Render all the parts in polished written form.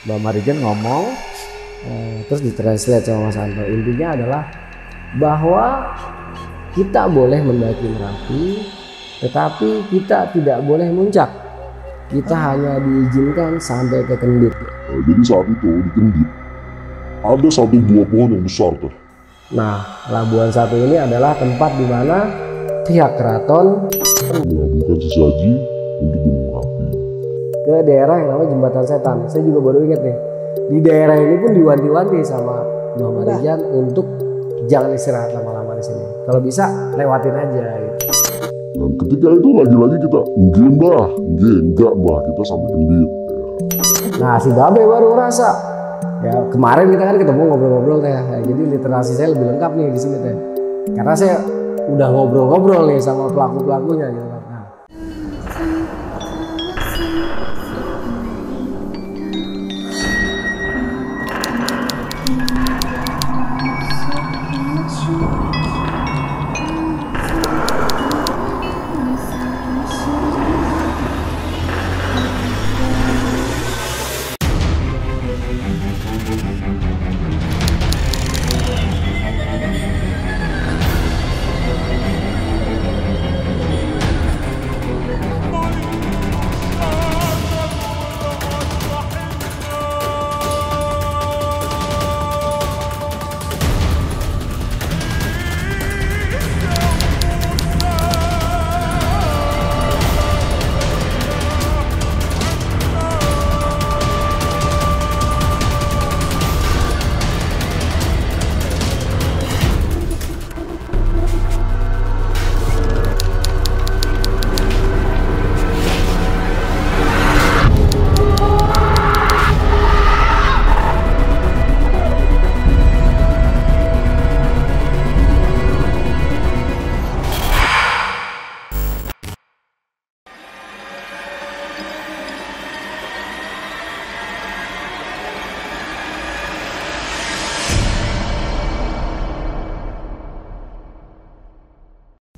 Mbak Marijan ngomong, terus ditranslate sama Mas Anto. Intinya adalah bahwa kita boleh mendaki Merapi, tetapi kita tidak boleh muncak. Kita hanya diizinkan sampai ke Kendit. Jadi saat itu di Kendit ada satu buah pohon yang besar tuh. Nah, Labuan Satu ini adalah tempat di mana pihak keraton melakukan sesaji untuk Gunung Merapi. Ke daerah yang namanya Jembatan Setan. Saya juga baru ingat nih. Di daerah ini pun diwanti-wanti sama Mbak Marijan untuk jangan istirahat lama-lama di sini. Kalau bisa lewatin aja gitu. Dan ketika itu lagi-lagi kita enggak mbah, kita sampai Kendit. Nah, si Babe baru ngerasa. Ya kemarin kita kan ketemu ngobrol-ngobrol teh. Ya, jadi literasi saya lebih lengkap nih di sini teh. Karena saya udah ngobrol-ngobrol nih sama pelaku-pelakunya gitu kan. Nah.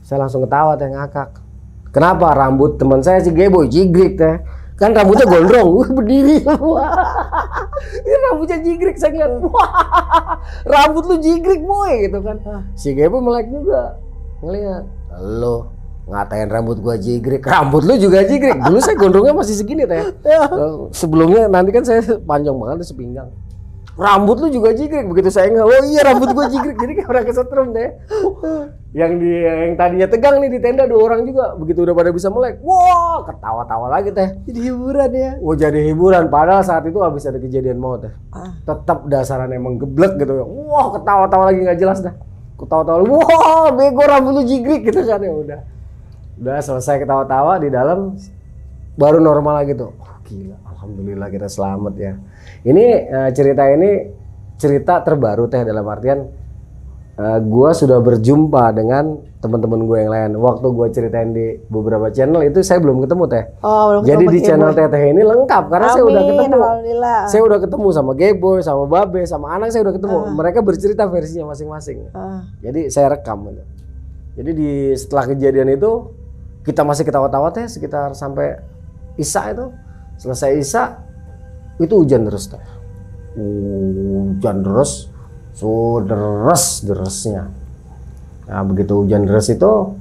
Saya langsung ketawa teh, ngakak. Kenapa? Rambut teman saya si Geboy jigrik teh. Kan rambutnya gondrong, berdiri. Ini rambutnya jigrik, saya ngeliat. Wah, rambut lu jigrik boy gitu kan. Si Geboy melek juga ngeliat. Lo ngatain rambut gua jigrik, rambut lu juga jigrik. Dulu saya gondrongnya masih segini teh. Sebelumnya nanti kan saya panjang banget sepinggang. Rambut lu juga jigrik, begitu saya nggak, oh iya rambut gua jigrik, jadi kayak orang kesetrum deh. Yang tadinya tegang nih di tenda 2 orang juga, begitu udah pada bisa melek, wah ketawa-tawa lagi teh. Jadi hiburan ya? Oh jadi hiburan, padahal saat itu habis ada kejadian maut teh. Tetap dasaran emang geblek gitu, wah ketawa-tawa lagi nggak jelas dah. Ketawa-tawa, wah bego rambut lu jigrik gitu kan ya udah selesai ketawa-tawa di dalam, baru normal lagi tuh. Oh, gila, alhamdulillah kita selamat ya. Ini cerita terbaru teh, dalam artian gue sudah berjumpa dengan teman-teman gue yang lain. Waktu gue ceritain di beberapa channel itu saya belum ketemu teh. Oh, belum jadi ketemu di channel Teteh ini lengkap karena saya udah ketemu. Saya udah ketemu sama Geboy, sama Babe, sama anak saya udah ketemu. Mereka bercerita versinya masing-masing. Jadi saya rekam. Jadi setelah kejadian itu kita masih ketawa-tawa teh sekitar sampai Isya itu. Selesai Isya itu hujan terus teh. Hujan deras, deresnya. Nah begitu hujan deras itu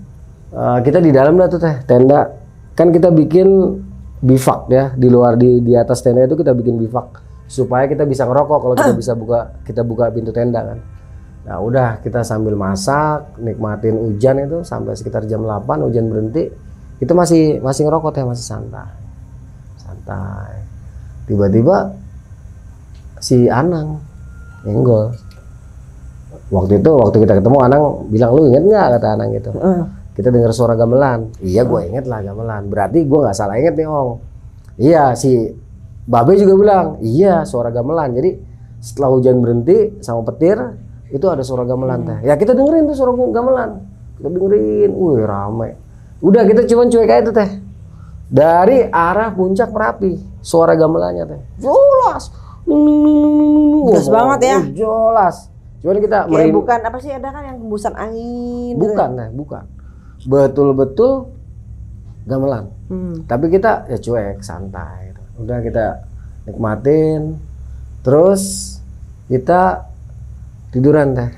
kita di dalam dah tuh teh, tenda. Kan kita bikin bivak ya, di luar di atas tenda itu kita bikin bivak supaya kita bisa ngerokok kalau kita buka pintu tenda kan. Nah udah kita sambil masak, nikmatin hujan itu sampai sekitar jam 8 hujan berhenti. Itu masih ngerokok teh, masih santai. Tiba-tiba si Anang nyenggol. Waktu kita ketemu Anang bilang, lu inget nggak, kata Anang gitu. Kita dengar suara gamelan. Iya gue inget lah gamelan. Berarti gue nggak salah inget nih Ong. Iya, si Babe juga bilang iya suara gamelan. Jadi setelah hujan berhenti sama petir itu ada suara gamelan teh. Ya kita dengerin tuh suara gamelan. Kita dengerin, wih rame. Udah kita cuman cuek aja tuh teh. Dari arah puncak Merapi suara gamelannya teh jelas. Jelas banget ya. Jelas. Cuman kita bukan apa sih, ada kan yang hembusan angin. Bukan teh, bukan. Betul-betul gamelan. Tapi kita ya cuek, santai. Udah kita nikmatin Terus kita tiduran teh.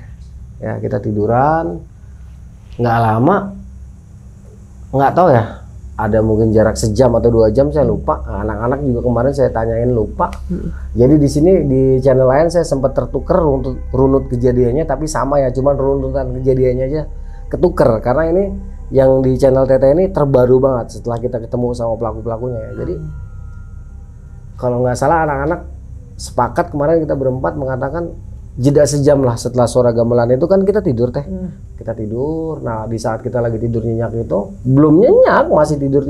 Ya kita tiduran, nggak lama, nggak tahu ya, ada mungkin jarak sejam atau 2 jam saya lupa. Anak-anak juga kemarin saya tanyain lupa. Jadi di sini di channel lain saya sempat tertuker runut kejadiannya, tapi sama ya, cuman runutan kejadiannya aja ketuker karena ini yang di channel Teteh ini terbaru banget setelah kita ketemu sama pelaku-pelakunya ya. Jadi kalau nggak salah anak-anak sepakat kemarin kita berempat mengatakan jeda sejam lah setelah suara gamelan itu kan kita tidur teh. Kita tidur. Nah di saat kita lagi tidur nyenyak itu belum nyenyak, masih tidur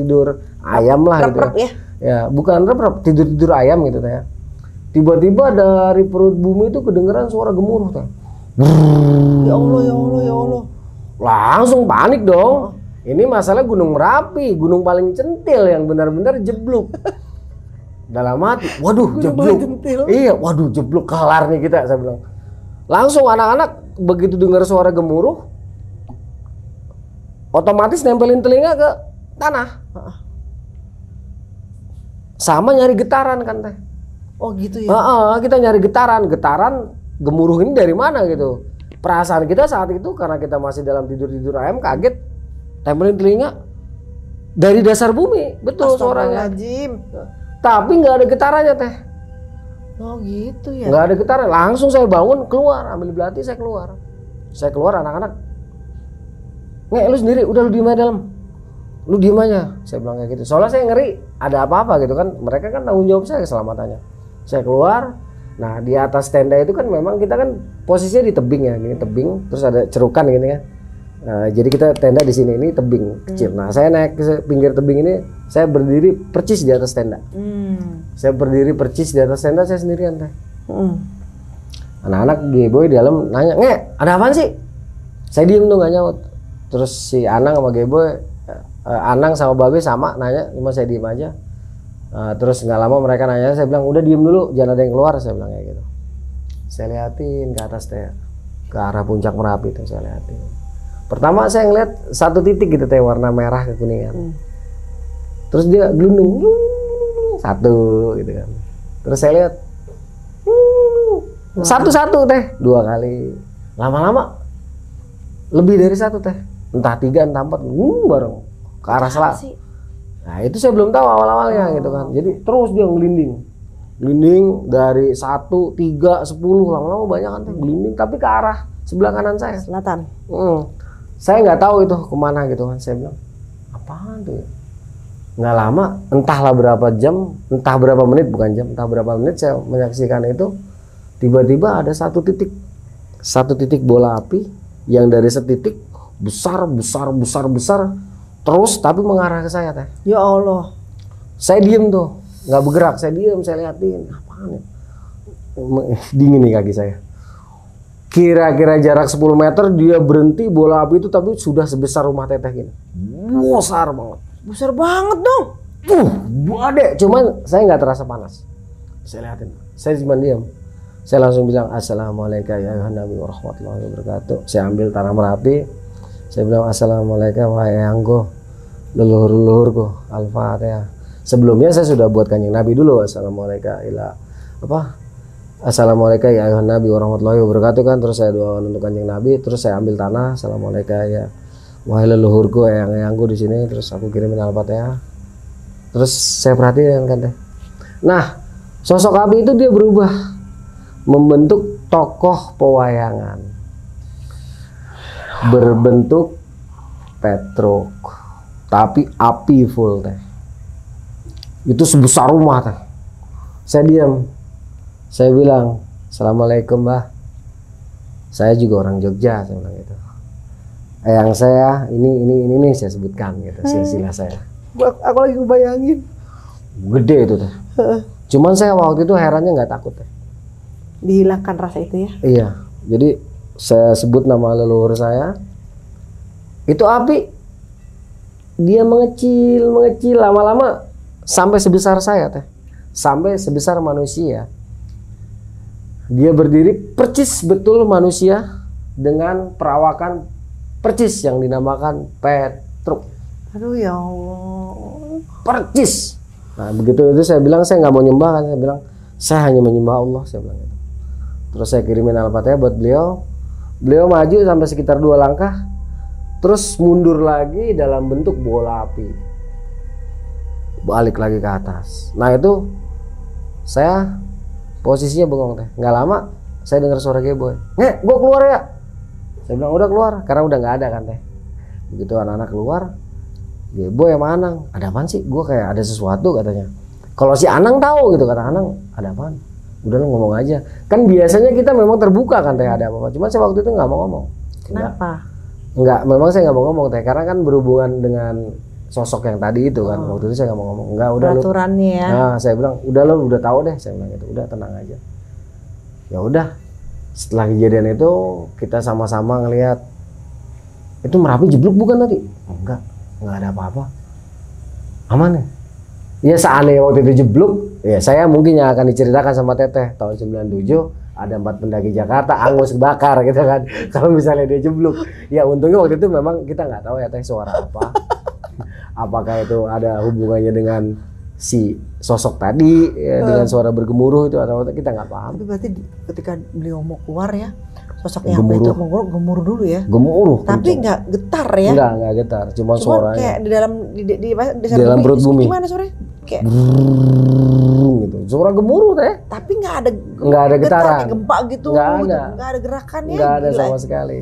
ayam lah gitu ya. Ya bukan rep tidur ayam gitu teh. Tiba-tiba dari perut bumi itu kedengeran suara gemuruh teh. Ya Allah, ya Allah, ya Allah. Langsung panik dong. Ini masalah Gunung Merapi, gunung paling centil yang benar-benar jeblok. Dalam hati, waduh jeblok. Iya, waduh jeblok, kelar nih kita, saya bilang. Langsung anak-anak begitu dengar suara gemuruh, otomatis nempelin telinga ke tanah. Sama nyari getaran kan teh. Oh gitu ya. Kita nyari getaran gemuruh ini dari mana gitu. Perasaan kita saat itu karena kita masih dalam tidur ayam, kaget, tempelin telinga dari dasar bumi, betul suaranya. Tapi nggak ada getarannya teh. Oh gitu ya. Nggak ada getaran, langsung saya bangun keluar, ambil belati saya keluar. Saya keluar anak-anak, nggak lu sendiri, udah lu diem aja dalam, lu diem aja. Saya bilang kayak gitu. Soalnya saya ngeri ada apa-apa gitu kan. Mereka kan tanggung jawab saya keselamatannya. Saya keluar. Nah di atas tenda itu kan memang kita kan posisinya di tebing ya, gini tebing, terus ada cerukan gini kan. Jadi kita tenda di sini, ini tebing kecil. Nah saya naik ke pinggir tebing ini, saya berdiri percis di atas tenda. Saya berdiri percis di atas tenda, saya sendirian teh. Anak-anak G-boy di dalam nanya, "Nge, ada apaan sih?" Saya diem tuh nggak nyaut. Terus si Anang sama G-boy, Anang sama Babe sama nanya, cuma saya diem aja. Terus nggak lama mereka nanya, saya bilang udah diem dulu, jangan ada yang keluar, saya bilang kayak gitu. Saya liatin ke atas teh, ke arah puncak Merapi itu saya liatin. Pertama saya ngeliat satu titik gitu teh, warna merah kekuningan. Terus dia gelundung satu gitu kan. Terus saya lihat satu teh 2 kali. Lama-lama lebih dari 1 teh, entah 3 entah 4 bareng ke arah selatan. Nah itu saya belum tahu awal-awalnya gitu kan. Jadi terus dia gelinding dari 1, 3, 10, lama-lama banyak kan gelinding, tapi ke arah sebelah kanan saya, selatan. Saya nggak tahu itu kemana gitu kan. Saya bilang apaan tuh ya? Nggak lama, entahlah berapa jam, entah berapa menit, bukan jam, entah berapa menit saya menyaksikan itu. Tiba-tiba ada satu titik bola api yang dari setitik besar terus tapi mengarah ke saya teh. Ya Allah. Saya diem tuh, nggak bergerak, saya diem, saya liatin apaan ya? Dingin nih kaki saya. Kira-kira jarak 10 meter dia berhenti, bola api itu tapi sudah sebesar rumah Teteh gini. Besar banget. Besar banget dong. Adek, cuman saya nggak terasa panas. Saya liatin, saya cuma diam. Saya langsung bilang assalamualaikum ya Nabi warahmatullahi wabarakatuh. Saya ambil tanah Merapi. Saya bilang assalamualaikum wahai eyangku, leluhur-leluhurku, Al-Fatihah. Sebelumnya saya sudah buat kanjeng Nabi dulu, assalamualaikum ya ayuhan Nabi warahmatullahi wabarakatuh kan. Terus saya doa untuk kanjeng Nabi, terus saya ambil tanah, assalamualaikum ya wahai leluhurku, eyang-eyangku di sini. Terus aku kirimin Al-Fatihah. Terus saya perhatiin kan teh. Nah, sosok api itu dia berubah, membentuk tokoh pewayangan, berbentuk petruk, tapi api full teh. Itu sebesar rumah teh. Saya diam. Saya bilang, assalamualaikum mbah. Saya juga orang Jogja, saya bilang gitu. Eyang saya ini saya sebutkan gitu, silsilah saya. Aku lagi ngebayangin. Gede itu teh. Cuman saya waktu itu herannya nggak takut teh. Dihilangkan rasa itu ya? Iya. Jadi saya sebut nama leluhur saya. Itu api dia mengecil lama-lama sampai sebesar saya teh. Sampai sebesar manusia. Dia berdiri percis betul manusia dengan perawakan percis yang dinamakan petruk. Aduh ya Allah. Percis. Nah begitu itu saya bilang saya nggak mau nyembah kan, saya bilang Saya hanya menyembah Allah, saya bilang gitu. Terus saya kirimin Al-Fatihah buat beliau. Beliau maju sampai sekitar 2 langkah, terus mundur lagi dalam bentuk bola api, balik lagi ke atas. Nah itu saya posisinya bengong teh. Nggak lama saya dengar suara Geboy, gua keluar ya. Saya bilang udah keluar, karena udah nggak ada kan teh. Begitu anak-anak keluar, Geboy sama Anang, ada apaan sih? Gua kayak ada sesuatu katanya. Kalau si Anang tahu gitu, kata Anang, ada apaan? Udah lo ngomong aja. Kan biasanya kita memang terbuka kan teh, ada apa-apa. Cuma saya waktu itu nggak mau ngomong. Kenapa? Enggak, memang saya nggak mau ngomong teh, karena kan berhubungan dengan sosok yang tadi itu kan. Waktu itu saya nggak mau ngomong. Enggak, udah lu. Peraturannya ya. Nah, saya bilang, udah lo udah tahu deh, saya bilang gitu. Udah tenang aja. Ya udah. Setelah kejadian itu kita sama-sama ngelihat itu Merapi jeblok bukan tadi? Enggak ada apa-apa. Aman ya? Ya seandainya waktu itu jeblok, ya saya mungkin yang akan diceritakan sama Teteh tahun 97 ada 4 pendaki Jakarta angus bakar gitu kan. Kalau misalnya dia jeblok, ya untungnya waktu itu memang kita nggak tahu ya Teh suara apa. Apakah itu ada hubungannya dengan si sosok tadi ya, dengan suara bergemuruh itu atau kita nggak paham. Tapi berarti ketika beliau mau keluar ya, sosoknya apa itu gemuruh dulu ya. Gemuruh. Tapi nggak getar ya. Enggak getar, cuma suaranya. Kayak di dalam perut bumi. Gimana suaranya? Kayak gitu. Suara gemuruh teh. Tapi nggak ada getaran. Kayak gempa gitu. Nggak ada gerakannya. Nggak ada sama sekali.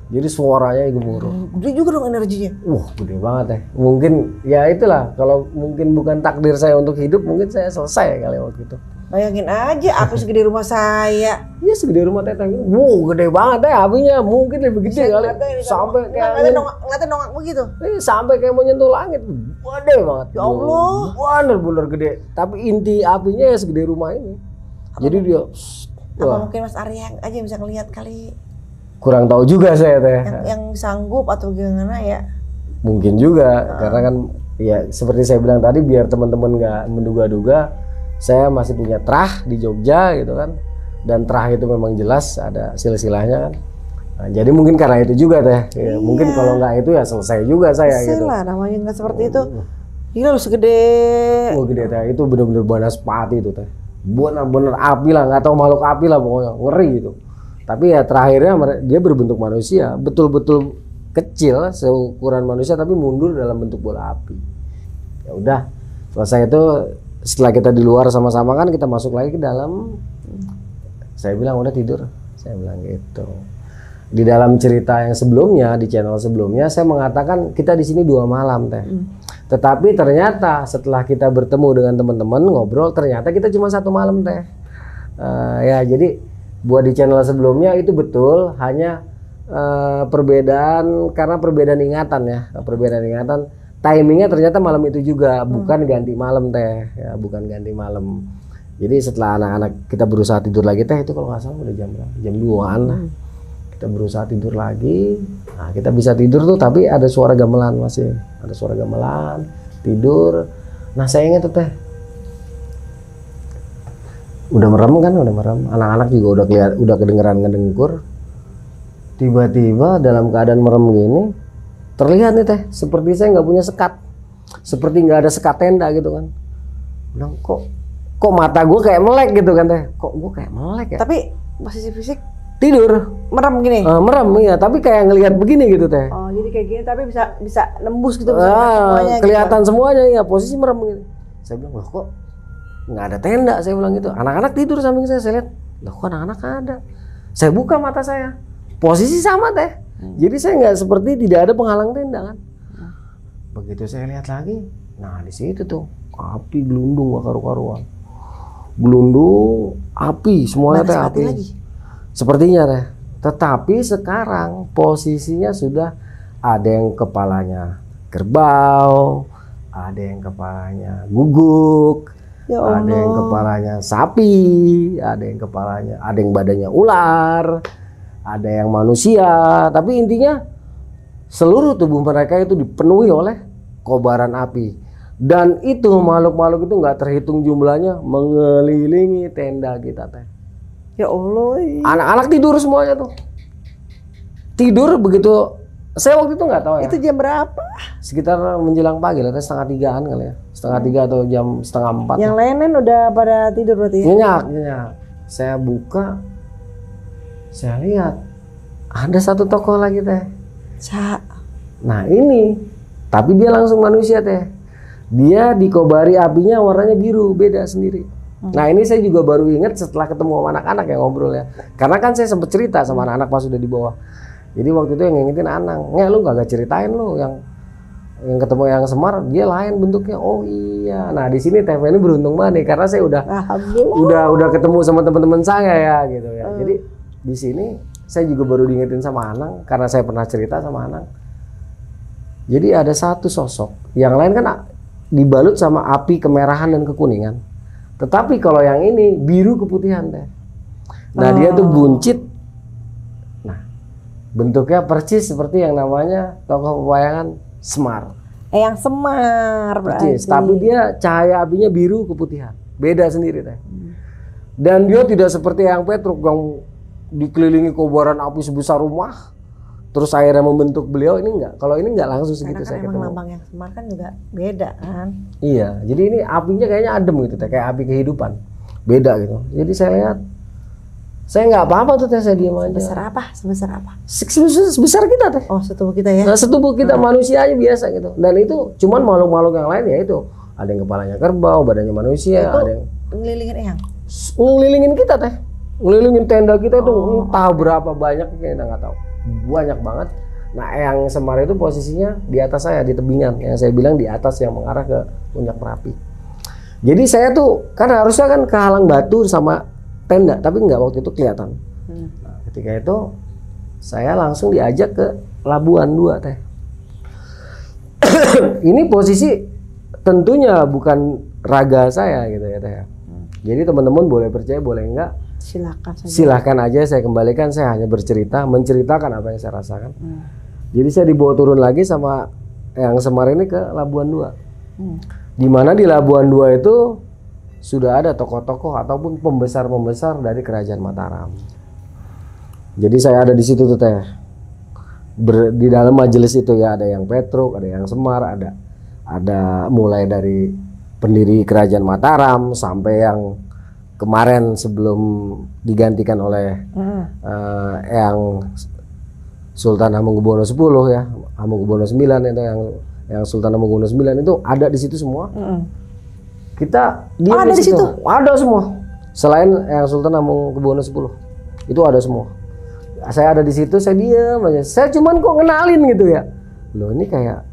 Jadi suaranya gemuruh. Gede juga dong energinya. Gede banget ya. Mungkin ya itulah, kalau mungkin bukan takdir saya untuk hidup, mungkin saya selesai kali waktu itu. Bayangin aja api segede rumah saya. Iya segede rumah Teteh. Gede banget ya apinya. Mungkin lebih gede kali. Sampai kayak ngeliatin nongak begitu. Sampai kayak menyentuh langit. Gede banget. Ya Allah. Bener-bener gede. Tapi inti apinya ya segede rumah ini. Jadi dia apa mungkin Mas Arya aja yang bisa ngelihat kali. Kurang tahu juga saya Teh. Yang sanggup atau gimana ya? Mungkin juga karena kan ya seperti saya bilang tadi, biar teman-teman nggak menduga-duga, saya masih punya terah di Jogja gitu kan, dan terah itu memang jelas ada silsilahnya kan. Nah, jadi mungkin karena itu juga Teh. Ya, mungkin kalau nggak itu ya selesai juga saya gitu. Lah namanya nggak seperti itu. Gila lu segede. Gede Teh, itu bener-bener Banaspati itu Teh. Bener-bener api lah, nggak tahu makhluk api lah pokoknya, ngeri gitu. Tapi ya terakhirnya dia berbentuk manusia, betul-betul kecil seukuran manusia tapi mundur dalam bentuk bola api. Ya udah, selesai itu setelah kita di luar sama-sama kan kita masuk lagi ke dalam. Saya bilang udah tidur, saya bilang gitu. Di dalam cerita yang sebelumnya di channel sebelumnya saya mengatakan kita di sini 2 malam Teh. Tetapi ternyata setelah kita bertemu dengan teman-teman ngobrol, ternyata kita cuma 1 malam Teh. Ya jadi buat di channel sebelumnya itu betul, hanya perbedaan karena perbedaan ingatan ya, perbedaan ingatan. Timingnya ternyata malam itu juga, bukan ganti malam Teh, ya bukan ganti malam. Jadi setelah anak-anak kita berusaha tidur lagi Teh, itu kalau nggak salah udah jam 2-an lah. Kita berusaha tidur lagi, nah kita bisa tidur tuh tapi ada suara gamelan masih, ada suara gamelan, tidur. Nah saya ingat tuh Teh, udah merem kan, udah merem, anak-anak juga udah kedengeran ngedengkur. Tiba-tiba dalam keadaan merem gini terlihat nih Teh, seperti saya nggak punya sekat, seperti nggak ada sekat tenda gitu kan. Bilang kok mata gue kayak melek gitu kan Teh, kok gue kayak melek ya. Tapi posisi fisik tidur merem gini. Merem ya, tapi kayak ngelihat begini gitu Teh. Oh jadi kayak gini tapi bisa nembus gitu, semuanya kelihatan gitu. Semuanya ya, posisi merem gitu. Saya bilang loh kok nggak ada tenda, saya bilang gitu. Anak-anak tidur samping saya lihat, loh kok anak-anak ada. Saya buka mata saya, posisi sama Teh. Jadi saya nggak seperti tidak ada penghalang tenda kan. Begitu saya lihat lagi, nah di situ tuh api gelundung gak karu-karuan, gelundung api semuanya Teh, api lagi. Sepertinya Teh. Tetapi sekarang posisinya sudah ada yang kepalanya kerbau, ada yang kepalanya guguk, ya Allah. Ada yang kepalanya sapi, ada yang kepalanya, ada yang badannya ular, ada yang manusia. Tapi intinya seluruh tubuh mereka itu dipenuhi oleh kobaran api. Dan itu makhluk-makhluk itu nggak terhitung jumlahnya mengelilingi tenda kita Teh. Ya Allah. Anak-anak tidur semuanya tuh. Tidur begitu. Saya waktu itu nggak tahu ya. Itu jam berapa? Sekitar menjelang pagi lah, 2:30 kali ya. setengah 3 atau jam setengah 4. Yang lain udah pada tidur berarti ya? Nyenyak. Saya buka, saya lihat ada satu toko lagi teh. Nah ini, tapi dia langsung manusia teh. Dia dikobari apinya warnanya biru, beda sendiri. Nah ini saya juga baru ingat setelah ketemu sama anak-anak yang ngobrol ya. Karena kan saya sempet cerita sama anak-anak pas sudah di bawah. Jadi waktu itu yang ngingetin Anang, lu gak ceritain lu yang ketemu yang Semar, dia lain bentuknya. Oh iya. Nah di sini Teh Feni beruntung banget nih karena saya udah ketemu sama teman-teman saya ya gitu ya. Jadi di sini saya juga baru diingetin sama Anang karena saya pernah cerita sama Anang. Jadi ada satu sosok, yang lain kan dibalut sama api kemerahan dan kekuningan. Tetapi kalau yang ini biru keputihan teh. Nah dia tuh buncit. Nah bentuknya persis seperti yang namanya tokoh pewayangan Semar. Yang Semar berarti. Persis, tapi dia cahaya apinya biru keputihan. Beda sendiri teh. Dan dia tidak seperti yang Petruk yang dikelilingi kobaran api sebesar rumah. Terus akhirnya membentuk beliau, ini enggak. Kalau ini enggak langsung segitu karena saya kan ketemu. emang lambang yang Semar kan juga beda kan. Iya, jadi ini apinya kayaknya adem gitu teh, kayak api kehidupan. Beda gitu. Jadi saya lihat, saya nggak apa-apa tuh teh, saya diam aja. Sebesar apa? Sebesar apa? Sebesar kita teh. Oh setubuh kita ya? Nah, setubuh kita manusia aja biasa gitu. Dan itu cuman makhluk-makhluk yang lain ya itu. Ada yang kepalanya kerbau, badannya manusia, itu ada yang ngelilingin Eyang? ngelilingin kita teh. Ngelilingin tenda kita itu entah berapa banyak, kita nggak tahu. Banyak banget. Nah yang Semar itu posisinya di atas saya, di tebingan. Yang saya bilang di atas yang mengarah ke Puncak Merapi. Jadi saya tuh kan harusnya kan kehalang batu sama tenda, tapi nggak, waktu itu kelihatan. Nah, ketika itu saya langsung diajak ke Labuan 2 teh. Ini posisi tentunya bukan raga saya gitu ya teh. Jadi teman-teman boleh percaya boleh enggak, Silakan saja. silahkan aja, saya kembalikan. Saya hanya bercerita, menceritakan apa yang saya rasakan. Jadi saya dibawa turun lagi sama yang Semar ini ke Labuan 2. Di mana di Labuan 2 itu sudah ada tokoh-tokoh ataupun pembesar-pembesar dari Kerajaan Mataram. Jadi saya ada di situ tuh teh. Di dalam majelis itu ya ada yang Petruk, ada yang Semar, ada mulai dari pendiri Kerajaan Mataram sampai yang kemarin sebelum digantikan oleh yang Sultan Hamengkubuwono X ya, Hamengkubuwono IX itu yang Sultan Hamengkubuwono IX itu ada di situ semua. Kita ada di situ. Ada semua. Selain yang Sultan Hamengkubuwono X itu ada semua. Saya ada di situ, saya diam aja. Saya cuman kok ngenalin gitu ya. Loh ini kayak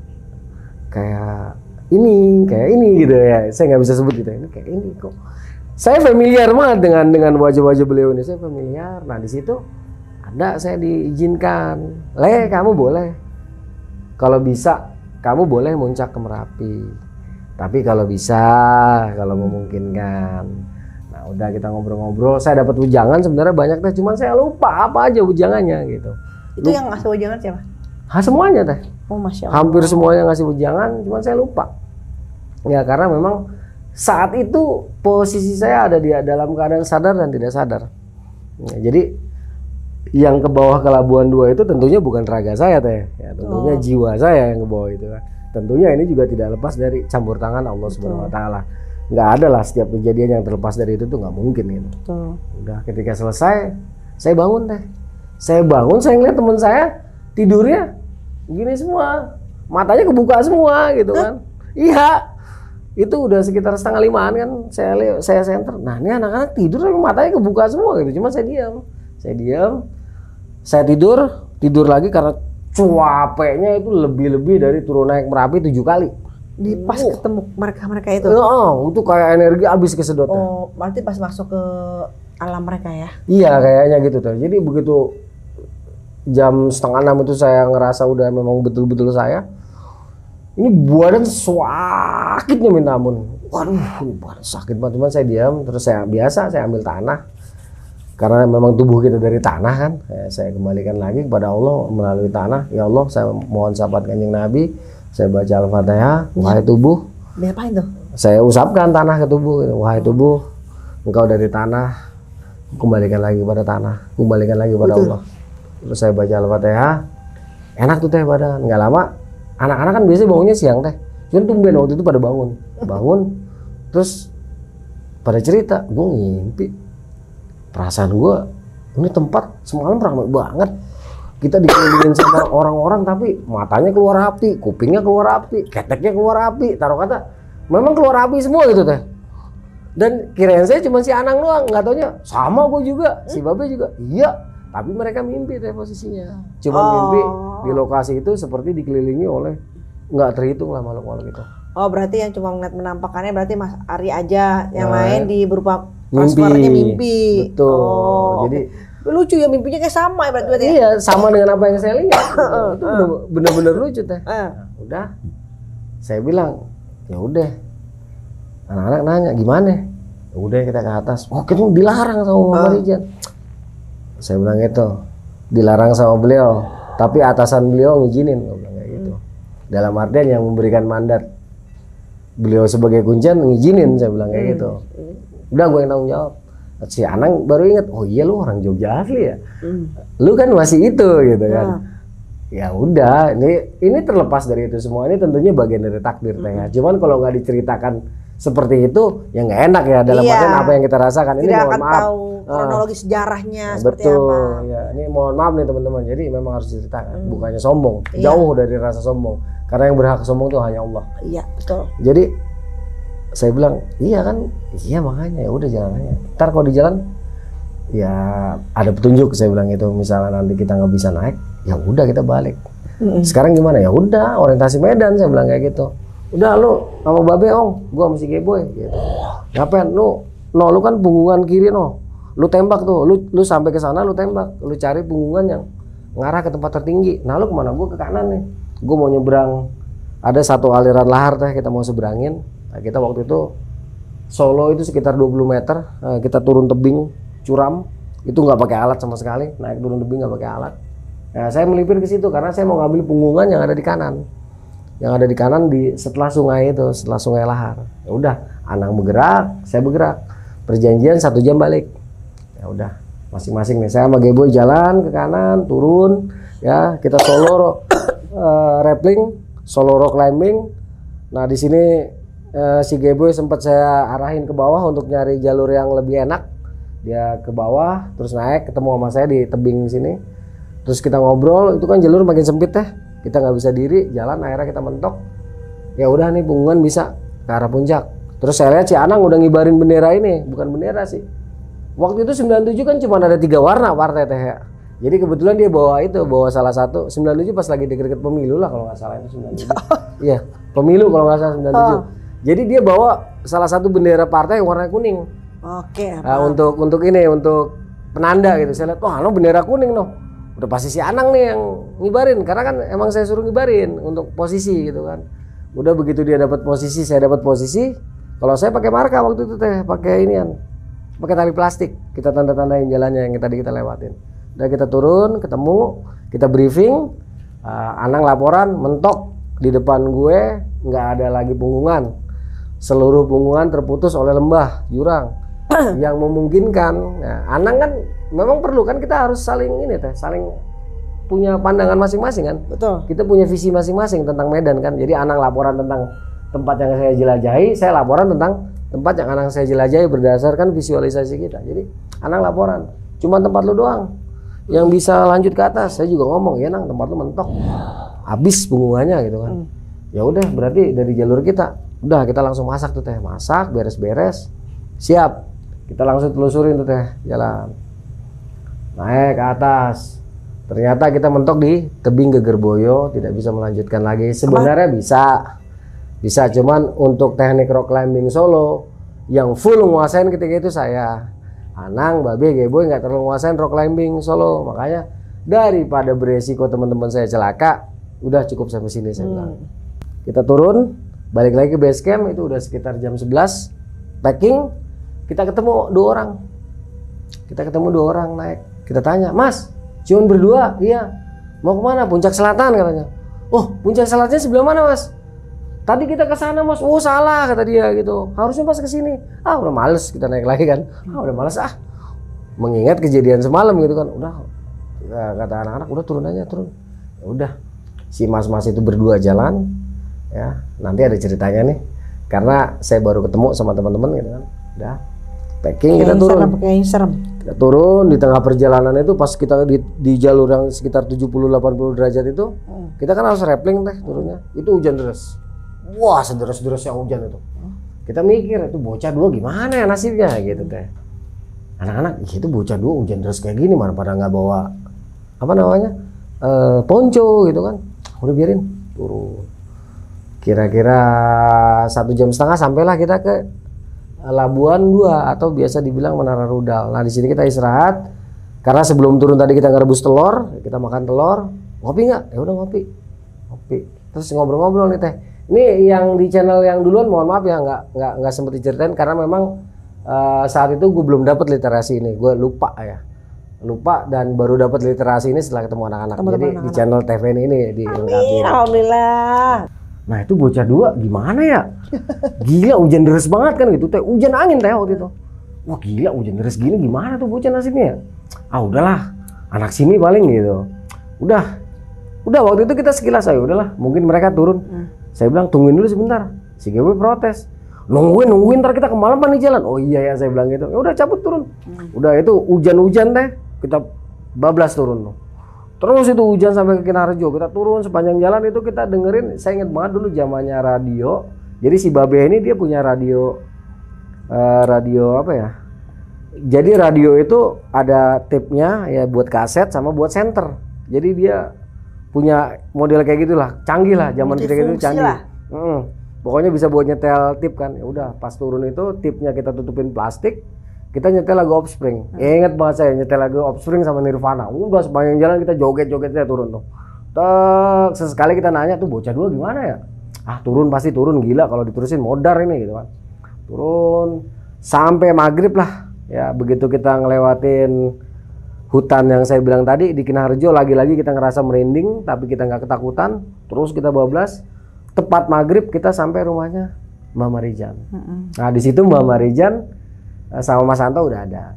ini gitu ya. Saya nggak bisa sebut gitu. Ini kayak ini kok. Saya familiar banget dengan wajah-wajah beliau ini. Saya familiar. Nah di situ ada, saya diizinkan. Kamu boleh. Kalau bisa, kamu boleh muncak ke Merapi. Tapi kalau bisa, kalau memungkinkan. Nah udah kita ngobrol-ngobrol. Saya dapat ujangan sebenarnya banyak teh. Cuman saya lupa apa aja ujangannya gitu. Itu yang ngasih ujangan siapa? Semuanya teh. Oh Masya Allah. Hampir semuanya ngasih ujangan. Cuman saya lupa. Ya karena memang saat itu posisi saya ada di dalam keadaan sadar dan tidak sadar. Ya, jadi yang ke bawah ke Labuan 2 itu tentunya bukan raga saya teh, ya, tentunya jiwa saya yang ke bawah itu kan. Tentunya ini juga tidak lepas dari campur tangan Allah Subhanahu Wa Taala. Nggak ada lah setiap kejadian yang terlepas dari itu tuh nggak mungkin gitu. Udah ketika selesai, saya bangun teh. Saya bangun, saya ngeliat teman saya tidurnya gini semua, matanya kebuka semua gitu kan. Iya. Itu udah sekitar 4:30 kan, saya senter. Nah ini anak-anak tidur tapi matanya kebuka semua gitu. Cuma saya diam, saya tidur lagi karena cuapenya itu lebih dari turun naik Merapi 7 kali. Di pas ketemu mereka itu. Itu kayak energi habis kesedot. Oh berarti pas masuk ke alam mereka ya? Iya kayaknya gitu tuh. Jadi begitu jam 5:30 itu saya ngerasa udah memang betul-betul saya. Ini badan sakitnya minta ampun. Waduh, ini badan sakit banget. Cuman saya diam, terus saya ambil tanah. Karena memang tubuh kita dari tanah kan. Saya kembalikan lagi kepada Allah melalui tanah. Ya Allah, saya mohon syafaat Kanjeng Nabi. Saya baca Al-Fatihah. Wahai tubuh. Diapain tuh? Saya usapkan tanah ke tubuh. Wahai tubuh, engkau dari tanah. Kembalikan lagi kepada tanah. Kembalikan lagi kepada Allah. Terus saya baca Al-Fatihah. Enak tuh teh badan. Nggak lama. Anak-anak kan biasanya bangunnya siang teh. Cuman tumben waktu itu pada bangun, terus pada cerita, gue ngimpi. Perasaan gue, ini tempat semalam ramai banget. Kita dikelilingin sama orang-orang tapi matanya keluar api, kupingnya keluar api, keteknya keluar api. Taruh kata, memang keluar api semua gitu teh. Dan kirain saya cuma si Anang doang, nggak taunya sama gue juga, si Babe juga. Iya, tapi mereka mimpi teh posisinya. Cuma mimpi di lokasi itu seperti dikelilingi oleh nggak terhitung lah makhluk-makhluk itu. Oh berarti yang cuma ngeliat menampakannya berarti Mas Ari aja, yang Nah, lain di berupa transfernya mimpi. Betul. Oh, Jadi lucu ya, mimpinya kayak sama ya berarti. iya, sama dengan apa yang saya lihat. Itu bener-bener lucu teh. Nah, udah, saya bilang, ya udah. Anak-anak nanya gimana? Ya udah kita ke atas. Oh kita dilarang sama Mama Rijan. Saya bilang gitu, dilarang sama beliau. Tapi atasan beliau ngizinin, gue bilang kayak gitu. Dalam artian yang memberikan mandat. Beliau sebagai kuncian ngizinin, saya bilang kayak gitu. Udah gue yang tanggung jawab. Si Anang baru ingat, oh iya lu orang Jogja asli ya, lu kan masih itu gitu kan. Ya udah, ini terlepas dari itu semua, ini tentunya bagian dari takdir teh ya. Cuman kalau nggak diceritakan seperti itu, ya nggak enak ya dalam artian apa yang kita rasakan. Ini tidak mohon akan maaf. tahu kronologi sejarahnya seperti Betul, apa. ya ini mohon maaf nih teman-teman. Jadi memang harus diceritakan, bukannya sombong, jauh dari rasa sombong. Karena yang berhak sombong itu hanya Allah. Iya betul. Jadi saya bilang iya kan, iya makanya ya udah jalan aja. Ntar kalau di jalan ya ada petunjuk, saya bilang itu. Misalnya nanti kita nggak bisa naik, ya udah kita balik. Sekarang gimana? Ya udah orientasi Medan, saya bilang kayak gitu. Udah lu sama Babe gua masih Geboy gitu. Ngapain lu? No lu kan punggungan kiri no. Lu tembak tuh, lu sampai ke sana lu tembak, lu cari punggungan yang ngarah ke tempat tertinggi. Nah lu kemana? Gua ke kanan nih. Gua mau nyebrang, ada satu aliran lahar teh kita mau seberangin. Nah, kita waktu itu Solo itu sekitar 20 meter, kita turun tebing curam, itu nggak pakai alat sama sekali, naik turun tebing nggak pakai alat. Nah, saya melipir ke situ karena saya mau ngambil punggungan yang ada di kanan, setelah sungai itu, setelah sungai lahar. Ya udah, Anang bergerak, saya bergerak, perjanjian 1 jam balik. Ya udah, masing-masing nih, saya sama Geboy jalan ke kanan, turun, ya kita solo rappelling, solo rock climbing. Nah di sini si Geboy sempat saya arahin ke bawah untuk nyari jalur yang lebih enak. Dia ke bawah terus naik ketemu sama saya di tebing sini. Terus kita ngobrol, itu kan jalur makin sempit teh. Kita nggak bisa diri, jalan akhirnya kita mentok. Ya udah nih punggungan bisa ke arah puncak. Terus saya lihat si Anang udah ngibarin bendera ini, bukan bendera sih. Waktu itu 97 kan cuma ada 3 warna partai teh ya. Jadi kebetulan dia bawa salah satu. 97 pas lagi deket-deket pemilu lah kalau nggak salah itu 97. Iya, pemilu kalau nggak salah 97. Jadi dia bawa salah satu bendera partai yang warna kuning. Oke. Nah, untuk penanda gitu. Saya lihat, wah, bendera kuning noh. Udah pasti si Anang nih yang ngibarin, karena kan emang saya suruh ngibarin untuk posisi gitu kan. Udah begitu dia dapat posisi, saya dapat posisi. Kalau saya pakai marka waktu itu teh, pakai pakai tali plastik. Kita tanda-tandain jalannya yang tadi kita lewatin. Udah kita turun, ketemu, kita briefing. Anang laporan, mentok di depan gue nggak ada lagi punggungan. Seluruh punggungan terputus oleh lembah, jurang yang memungkinkan. Nah, Anang kan memang perlu kan, kita harus saling saling punya pandangan masing-masing kan. Betul. Kita punya visi masing-masing tentang Medan kan. Jadi Anang laporan tentang tempat yang saya jelajahi, saya laporan tentang tempat yang Anang saya jelajahi berdasarkan visualisasi kita. Jadi Anang laporan, cuma tempat lu doang yang bisa lanjut ke atas. Saya juga ngomong, ya Nang, tempat lu mentok, habis punggungannya gitu kan. Ya udah, berarti dari jalur kita udah kita langsung masak tuh teh, masak beres-beres, siap, kita langsung telusurin tuh teh jalan, naik ke atas. Ternyata kita mentok di tebing Gegerboyo, tidak bisa melanjutkan lagi. Sebenarnya bisa, cuman untuk teknik rock climbing solo yang full nguasain ketika itu saya, Anang, Babe, Geboy nggak terlalu nguasain rock climbing solo. Makanya daripada beresiko teman-teman saya celaka, udah cukup sampai sini saya bilang. Kita turun, balik lagi ke base camp, itu udah sekitar jam 11 packing. Kita ketemu 2 orang naik. Kita tanya, Mas, cuma berdua? Iya. Mau kemana? Puncak Selatan katanya. Oh, Puncak Selatan sebelah mana, Mas? Tadi kita ke sana, Mas. Oh, salah kata dia gitu. Harusnya pas ke sini. Ah, udah males kita naik lagi kan. Udah males mengingat kejadian semalam gitu kan. Udah, kata anak-anak, udah turun aja, turun. Ya udah. Si mas-mas itu berdua jalan. ya nanti ada ceritanya nih karena saya baru ketemu sama teman-teman gitu kan. Udah packing kita turun. Kita turun di tengah perjalanan itu pas kita di jalur yang sekitar 70-80 derajat itu kita kan harus rappling teh turunnya. Itu hujan deras. Wah, sederas-derasnya hujan itu. Kita mikir itu bocah dua gimana ya nasibnya gitu teh. Anak-anak itu bocah dua hujan deras kayak gini mana pada nggak bawa apa namanya ponco gitu kan. Udah biarin turun. Kira-kira 1,5 jam sampailah kita ke Labuan 2 atau biasa dibilang Menara Rudal. Nah di sini kita istirahat karena sebelum turun tadi kita ngerebus telur, kita makan telur. Ngopi nggak? Ya udah ngopi. Terus ngobrol-ngobrol nih teh. Ini yang di channel yang duluan mohon maaf ya nggak sempet diceritain karena memang saat itu gue belum dapat literasi ini, gue lupa dan baru dapat literasi ini setelah ketemu anak-anak. Jadi di channel TV ini dilengkapi. Alhamdulillah. Nah itu bocah dua gimana ya? Gila hujan deras banget kan gitu teh, hujan angin teh waktu itu. Wah gila hujan deras gini gimana tuh bocah nasibnya? Ah udahlah, anak sini paling gitu. Udah waktu itu kita sekilas aja udahlah, mungkin mereka turun. Saya bilang tungguin dulu sebentar. Si GW protes. Nungguin ntar kita kemalaman di jalan. Oh iya ya saya bilang gitu. Ya udah cabut turun. Udah itu hujan teh kita bablas turun tuh. Terus itu hujan sampai ke Kinarjo, kita turun sepanjang jalan itu kita dengerin, saya ingat banget dulu zamannya radio. Jadi si Babe ini dia punya radio apa ya? Jadi radio itu ada tipnya ya buat kaset sama buat senter. Jadi dia punya model kayak gitulah, canggih lah zaman kita gitu canggih. Pokoknya bisa buat nyetel tip kan. Ya udah pas turun itu tipnya kita tutupin plastik. Kita nyetel lagu Offspring. Ingat banget saya nyetel lagu Offspring sama Nirvana. Udah sepanjang jalan kita joget-jogetnya turun tuh. Sesekali kita nanya tuh bocah dua gimana ya? Ah turun pasti turun gila kalau diterusin modar ini gitu kan. Turun sampai maghrib lah. Ya begitu kita ngelewatin hutan yang saya bilang tadi di Kinarjo lagi-lagi kita ngerasa merinding tapi kita nggak ketakutan. Terus kita bablas. Tepat maghrib kita sampai rumahnya Mbak Marijan. Nah di situ Mbak Marijan sama Mas Anto udah ada.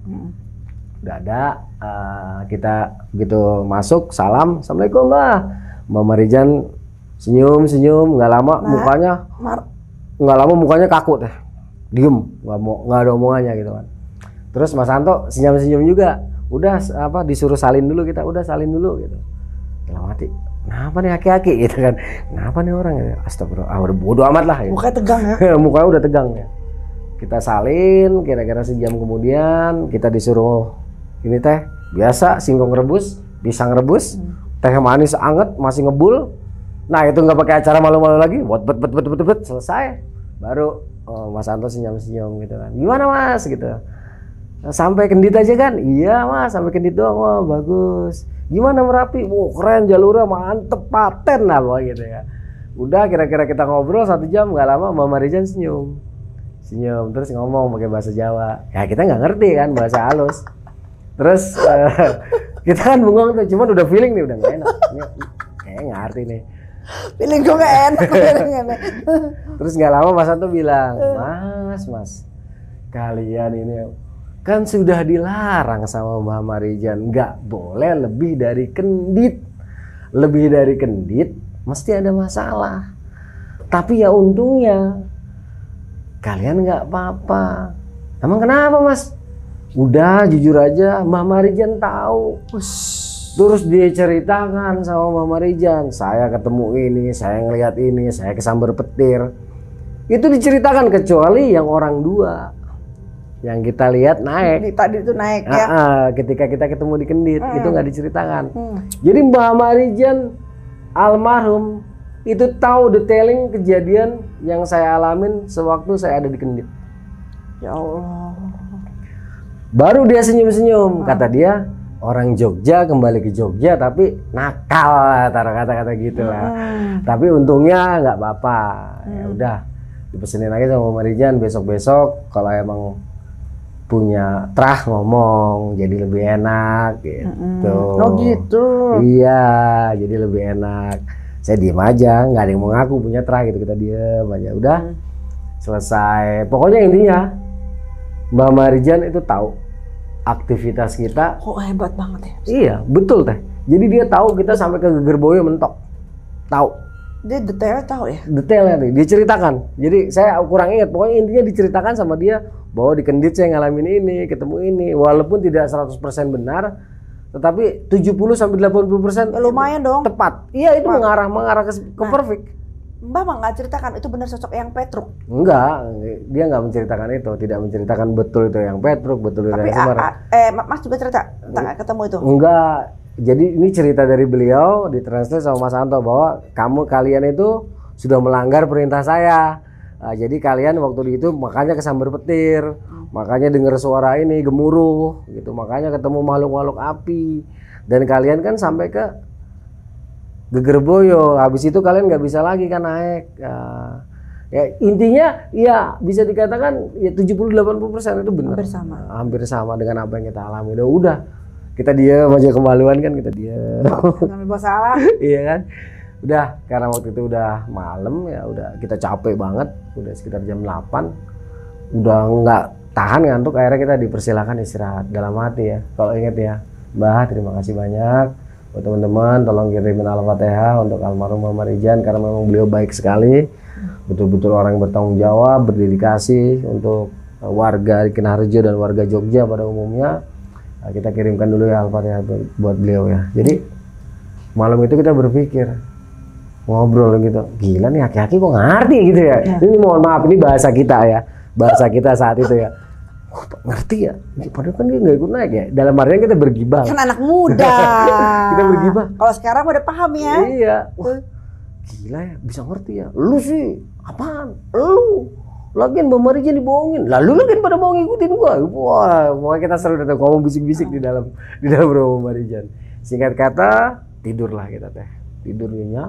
Kita begitu masuk salam, assalamualaikum Mbak Marijan senyum nggak lama mukanya kaku teh, diem nggak ada omongannya gitu kan. Terus Mas Anto senyum juga, udah apa disuruh salin dulu kita, udah salin dulu gitu. Dalam hati, kenapa nih aki-aki gitu kan? Kenapa nih orang ya? Astagfirullah, udah bodo amat lah. Gitu. Mukanya tegang ya? Mukanya udah tegang ya. Kita salin, kira-kira sejam kemudian kita disuruh ini teh biasa singkong rebus, pisang rebus, teh manis anget masih ngebul. Nah itu nggak pakai acara malu-malu lagi, bet selesai. Baru Mas Anto senyum gitu kan. Gimana Mas gitu? Sampai Kendit aja kan? Iya Mas, sampai Kendit doang. Wah bagus. Gimana Merapi? Wah keren jalurnya mantep paten apa gitu ya. Udah kira-kira kita ngobrol 1 jam nggak lama Mbak Marijan senyum terus ngomong pakai bahasa Jawa. Ya kita nggak ngerti kan bahasa halus. Terus kita kan bengong tuh, cuman udah feeling nih udah nggak enak. Kayak ngerti nih. Feeling gue nggak enak. Terus nggak lama Mas Anto bilang, Mas, kalian ini kan sudah dilarang sama Mbak Marijan, nggak boleh lebih dari kendit. Lebih dari kendit mesti ada masalah. Tapi ya untungnya kalian nggak apa-apa. Emang kenapa Mas? Udah jujur aja Mbak Marijan tahu. Terus dia ceritakan sama Mbak Marijan, saya ketemu ini, saya ngelihat ini, saya kesambar petir. Itu diceritakan kecuali yang orang dua. Yang kita lihat naik. Tadi itu naik ya. Ketika kita ketemu di Kendit itu nggak diceritakan. Jadi Mbak Marijan almarhum itu tahu detailing kejadian yang saya alamin sewaktu saya ada di Kendit. Ya Allah. Baru dia senyum-senyum. Kata dia orang Jogja kembali ke Jogja tapi nakal, taruh kata-kata gitulah. Tapi untungnya nggak apa-apa. Ya udah dipesenin lagi sama Marijan besok-besok kalau emang punya terah ngomong jadi lebih enak gitu. Oh gitu. Iya, jadi lebih enak. Saya diem aja, nggak ada yang mau ngaku punya terah gitu, kita diem aja. Udah selesai. Pokoknya intinya Mbak Marijan itu tahu aktivitas kita. Kok hebat banget ya? Iya, betul teh. Jadi dia tahu kita sampai ke Gegerboyo mentok. Tahu. Dia detailnya tahu ya. Detailnya nih, diceritakan. Jadi saya kurang ingat, pokoknya intinya diceritakan sama dia bahwa di Kendit saya ngalamin ini, ketemu ini, walaupun tidak 100% benar, tetapi 70 sampai 80% Ya, lumayan dong. tepat. Iya, itu mengarah ke Nah. perfect. Mbak mah nggak ceritakan itu benar sosok yang Petruk. Enggak, dia nggak menceritakan itu, tidak menceritakan betul itu yang Petruk, betul itu Tapi yang Semar. Mas juga cerita tentang ketemu itu. Enggak. Jadi ini cerita dari beliau ditranslate sama Mas Anto bahwa kalian itu sudah melanggar perintah saya. Nah, jadi kalian waktu itu makanya kesambar petir, makanya dengar suara ini gemuruh gitu, makanya ketemu makhluk-makhluk api. Dan kalian kan sampai ke Gegerboyo. Habis itu kalian nggak bisa lagi kan naik. Ya intinya ya bisa dikatakan ya 70-80% itu benar. Hampir sama dengan apa yang kita alami. Udah kita diam aja, kemaluan kan kita diam. Ngambil bos salah. Iya kan. Udah karena waktu itu udah malam ya, udah kita capek banget, udah sekitar jam 8. Udah nggak tahan ngantuk, akhirnya kita dipersilakan istirahat. Dalam hati ya, kalau inget ya, Mbah terima kasih banyak buat teman-teman, tolong kirimin Al-Fatihah untuk almarhum Mama Rijan karena memang beliau baik sekali, betul-betul orang yang bertanggung jawab, berdedikasi untuk warga Kinarjo dan warga Jogja pada umumnya. Nah, kita kirimkan dulu ya Al-Fatihah buat beliau ya. Jadi malam itu kita berpikir, ngobrol gitu, gila nih aki-aki kok ngerti gitu ya. Ini mohon maaf, ini bahasa kita ya, bahasa kita saat itu ya. Ngerti ya, padahal kan dia nggak ikut naik ya. Dalam artian kita bergibah. Kan anak muda. Kita bergibah. Kalau sekarang udah paham ya. Iya. Wah, gila ya, bisa ngerti ya. Lu sih, apaan? Lu. Lagian Mbak Marijan dibohongin. Lalu lagian pada mau ngikutin gua. Wah, pokoknya kita seru datang ngomong bisik-bisik di dalam rumah Mbak Marijan. Singkat kata, tidurlah kita teh. Tidur nyenyak.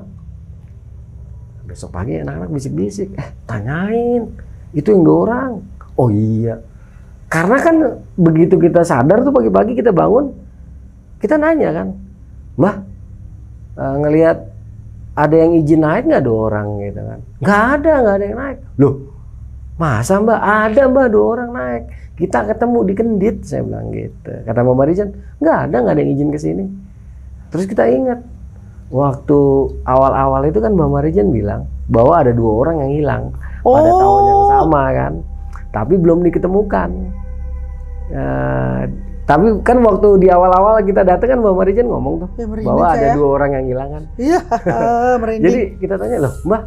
Besok pagi anak-anak bisik-bisik. Tanyain. Itu yang 2 orang. Oh iya. Karena kan begitu kita sadar tuh pagi-pagi kita bangun, kita nanya kan, Mbah, ngelihat ada yang izin naik nggak 2 orang gitu kan? Nggak ada yang naik. Loh, masa Mbak? Ada Mbak 2 orang naik. Kita ketemu di Kendit, saya bilang gitu. Kata Mama Rijan, nggak ada yang izin ke sini. Terus kita ingat, waktu awal-awal itu kan Mama Rijan bilang bahwa ada 2 orang yang hilang pada tahun yang sama kan. Tapi belum diketemukan. Tapi kan waktu di awal-awal kita datang kan Mbak Marijan ngomong tuh ya, bahwa ada 2 orang yang hilang kan. Iya. Jadi kita tanya loh, Mbak,